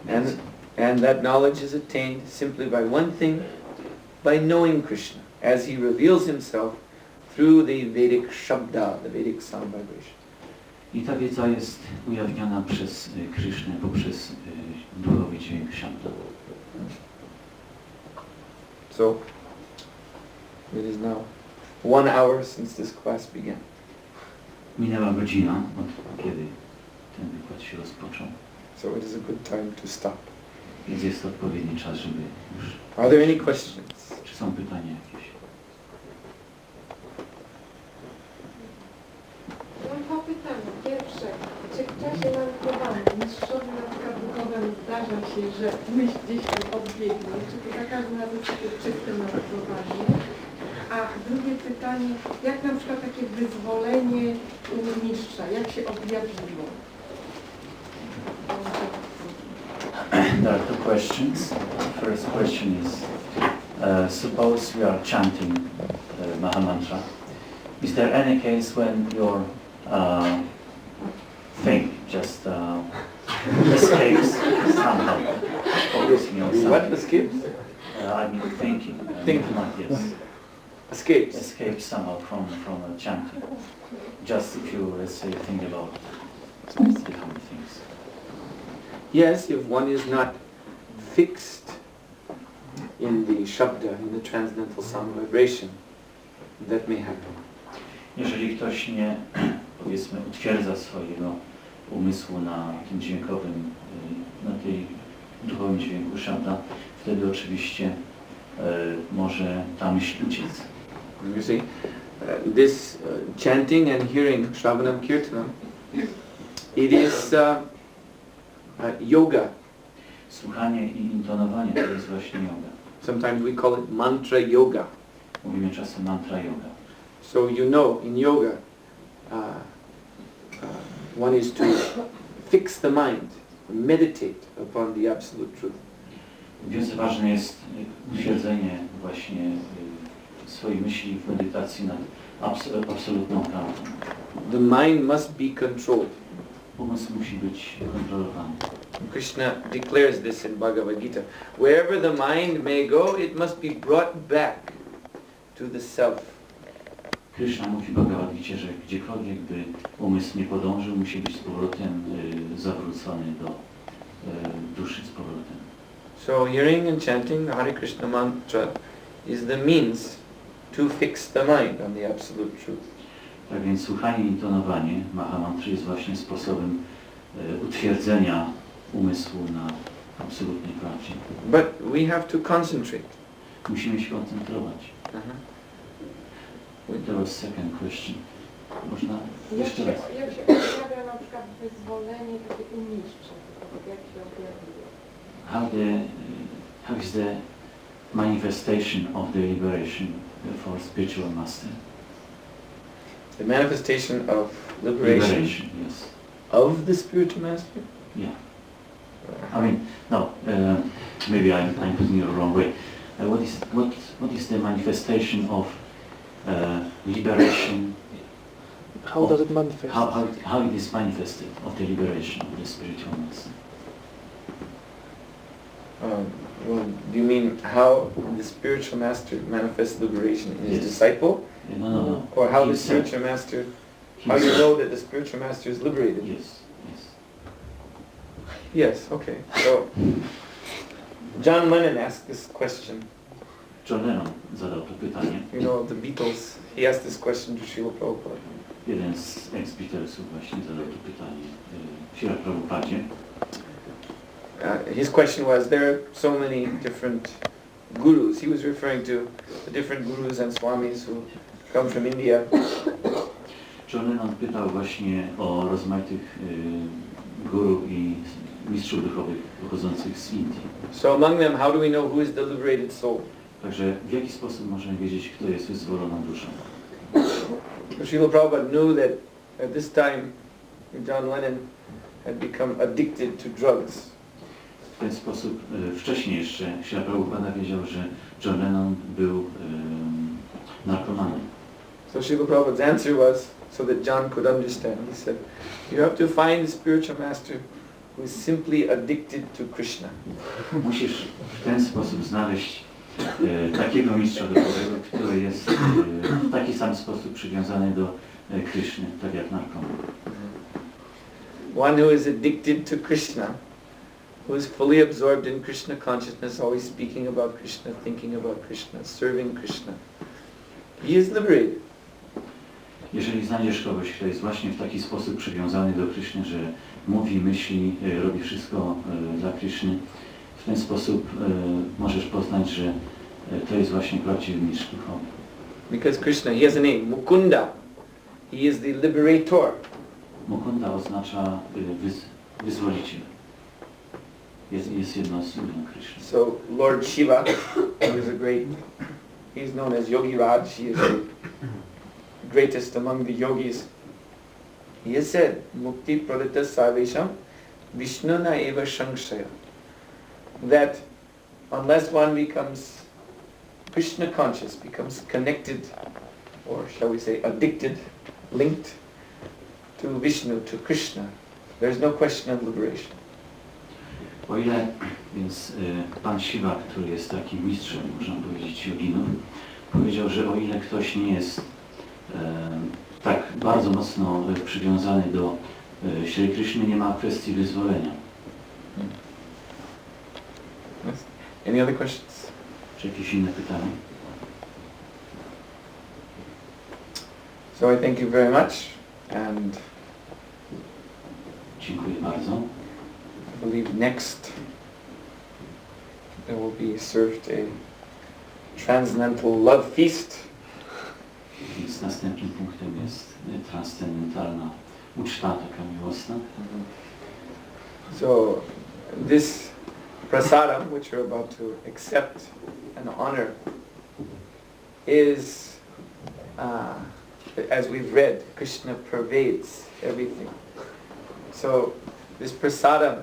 wiedzy. And that knowledge is attained simply by one thing, by knowing Krishna, as he reveals himself through the Vedic Shabda, the Vedic sound vibration. I ta wiedza jest ujawniana przez Krishnę poprzez duchowy dźwięk Shabda. So, it is now 1 hour since this class began. Minęła godzina, od kiedy ten wykład się rozpoczął. So it is a good time to stop. Więc jest to odpowiedni czas, żeby już... Are there any questions? Czy są pytania jakieś? Mam dwa pytania. Pierwsze, czy w czasie mantrowania mistrzowi na przykład duchowemu zdarza się, że myśl gdzieś tam odbiegnie, czy to za każdym razem takie czyste mantrowanie? A drugie pytanie, jak na przykład takie wyzwolenie u mistrza, jak się objawiło? There are two questions. The first question is, suppose we are chanting Mahamantra. Is there any case when your thing just escapes somehow, focusing on something? What escapes? I mean thinking. Thinking. Yes. Escapes. Escapes somehow from chanting. Just if you, let's say, think about different things. Yes, if one is not fixed in the Shabda, in the transcendental sound vibration, that may happen. Jeżeli ktoś nie, powiedzmy, utwierdza swojego umysłu na tym dźwiękowym, na tej duchowym dźwięku Shabda, wtedy oczywiście może ta myśl uciec. You see, this chanting and hearing Shravanam Kirtanam, it is yoga. Słuchanie i intonowanie to jest właśnie yoga. Sometimes we call it mantra yoga. Mówimy czasem mantra yoga. So you know, in yoga, one is to fix the mind, meditate upon the absolute truth. Więc ważne jest utwierdzenie właśnie swojej myśli w medytacji nad absolutną prawdą. The mind must be controlled. Umysł musi być kontrolowany. Krishna declares this in Bhagavad Gita. Wherever the mind may go, it must be brought back to the self. Krishna mówi w Bhagavad Gicie, że gdziekolwiek by umysł nie podążył, musi być z powrotem zawrócony do duszy z powrotem. So hearing and chanting the Hare Krishna mantra is the means to fix the mind on the absolute truth. Tak więc słuchanie i intonowanie Mahamantry jest właśnie sposobem utwierdzenia umysłu na absolutnej prawdzie. But we have to concentrate. Musimy się koncentrować. There was second question. Można jeszcze raz. Jak się objawia na przykład wyzwolenie takie u mistrza? Jak się objawia? How is the manifestation of the liberation for spiritual master? The manifestation of liberation yes. of the spiritual master? Yeah. I mean, no, maybe I'm putting it the wrong way. What is the manifestation of liberation? How does it manifest? How it is manifested of the liberation of the spiritual master? Well, do you mean how the spiritual master manifests liberation in his Yes. disciple? No. Or how the Himself. spiritual master How you know that the spiritual master is liberated? Yes. Yes, okay. So, John Lennon asked this question. John Lennon zadał to pytanie. You know, the Beatles, he asked this question to Srila Prabhupada. Jeden z ex-Beatlesów właśnie zadał to pytanie Srila Prabhupadzie. His question was, there are so many different gurus. He was referring to the different gurus and swamis who come from India. John Lennon pytał właśnie o rozmaitych guru i mistrzów duchowych pochodzących z Indii. So among them, how do we know who is the liberated soul? Także w jaki sposób możemy wiedzieć, kto jest wyzwoloną duszą? Srila Prabhupada knew that at this time John Lennon had become addicted to drugs. W ten sposób wcześniej jeszcze Srila Prabhupada wiedział, że John Lennon był narkomanem. So Srila Prabhupada's answer was, so that John could understand, he said, you have to find the spiritual master who is simply addicted to Krishna. Musisz w ten sposób znaleźć takiego mistrza duchowego, który jest w taki sam sposób przywiązany do Krishny, tak jak narkoman. One who is addicted to Krishna, who is fully absorbed in Krishna consciousness, always speaking about Krishna, thinking about Krishna, serving Krishna. He is liberated. Jeżeli znajdziesz kogoś, kto jest właśnie w taki sposób przywiązany do Krishny, że mówi, myśli, robi wszystko dla Krishny, w ten sposób możesz poznać, że to jest właśnie prawdziwy mistrz duchowy. Because Krishna, he has a name, Mukunda. He is the liberator. Mukunda oznacza wyzwoliciel. Jest jedną z imion Krishny. So Lord Shiva, who is a great, he is known as Yogi Raj, he is the greatest among the yogis. He has said, Mukti Pradita Sarvesham Vishnuna Eva Shangshaya. That unless one becomes Krishna conscious, becomes connected, or shall we say addicted, linked to Vishnu, to Krishna, there is no question of liberation. O ile więc Pan Shiva, który jest takim mistrzem, można powiedzieć, joginów, powiedział, że o ile ktoś nie jest tak bardzo mocno przywiązany do Shri Krishny, nie ma kwestii wyzwolenia. Any other questions? Czy jakieś inne pytanie? So I thank you very much, and Dziękuję bardzo. I believe next there will be served a transcendental love feast. Więc następnym punktem jest transcendentalna uczta, taka miłosna. So this prasadam, which you're about to accept and honor, is, as we've read, Krishna pervades everything. So this prasadam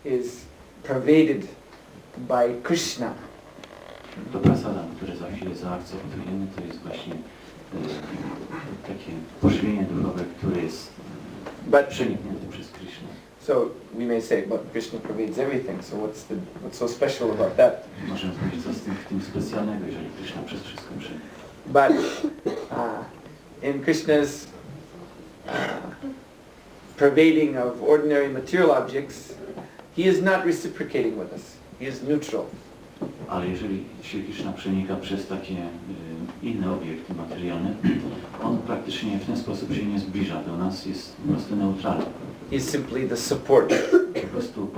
is pervaded by Krishna. To prasadam, które za chwilę zaakceptujemy, to jest właśnie takie pożywienie duchowe, które jest przeniknięte przez Krishnę. So we may say, but Krishna pervades everything, so what's so special about that? Możemy powiedzieć, co z tym specjalnego, jeżeli Krishna przez wszystko przenika. But in Krishna's pervading of ordinary material objects, he is not reciprocating with us. He is neutral. Ale jeżeli Shri Krishna przenika przez takie inne obiekty materialne, on praktycznie w ten sposób się nie zbliża do nas, jest po prostu neutralny. He is simply the support. Po prostu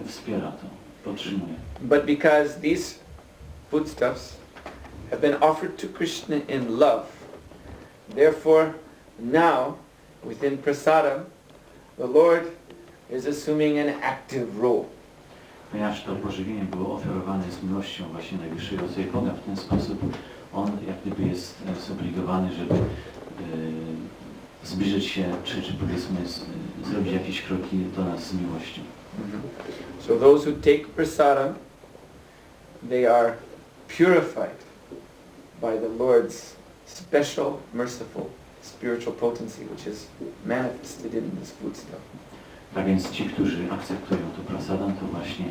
wspiera to, podtrzymuje. But because these foodstuffs have been offered to Krishna in love, therefore now within prasadam, the Lord is assuming an active role. Ponieważ to pożywienie było ofiarowane z miłością właśnie najwyższej rodzaju Boga, w ten sposób on jak gdyby jest zobligowany, żeby zbliżyć się, czy powiedzmy zrobić jakieś kroki do nas z miłością. So those who take prasadam, they are purified by the Lord's special, merciful, spiritual potency, which is manifested in this foodstuff. Tak więc ci, którzy akceptują to prasadam, to właśnie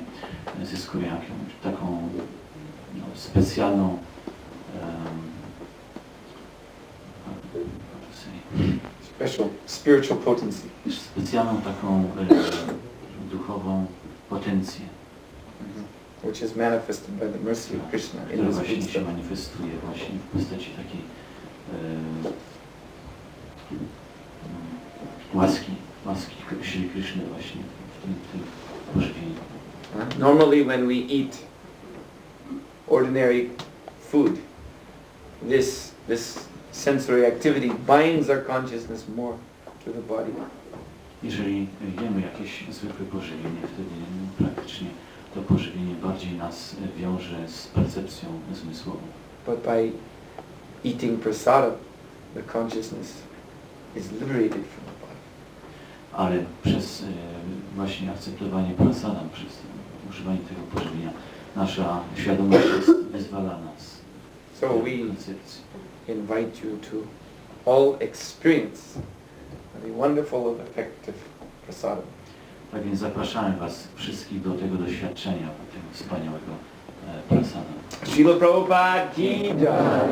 zyskują taką specjalną special spiritual potency. Specjalną taką duchową potencję, Which is manifested by the mercy of Krishna in która this właśnie food się stuff. manifestuje właśnie w postaci takiej łaski Shri Krishny właśnie w tym pożywieniu. Normally when we eat ordinary food, this sensory activity binds our consciousness more to the body. Jeżeli jemy jakieś zwykłe pożywienie, wtedy praktycznie to pożywienie bardziej nas wiąże z percepcją zmysłową. But by eating prasada, the consciousness is liberated from the body. Ale przez właśnie akceptowanie prasadam, przez używanie tego pożywienia, nasza świadomość jest wyzwalana z So we koncepcji. invite you to all experience the wonderful effect of prasada. Tak więc zapraszamy Was wszystkich do tego doświadczenia, tego wspaniałego prasada. Srila Prabhupada ki jai.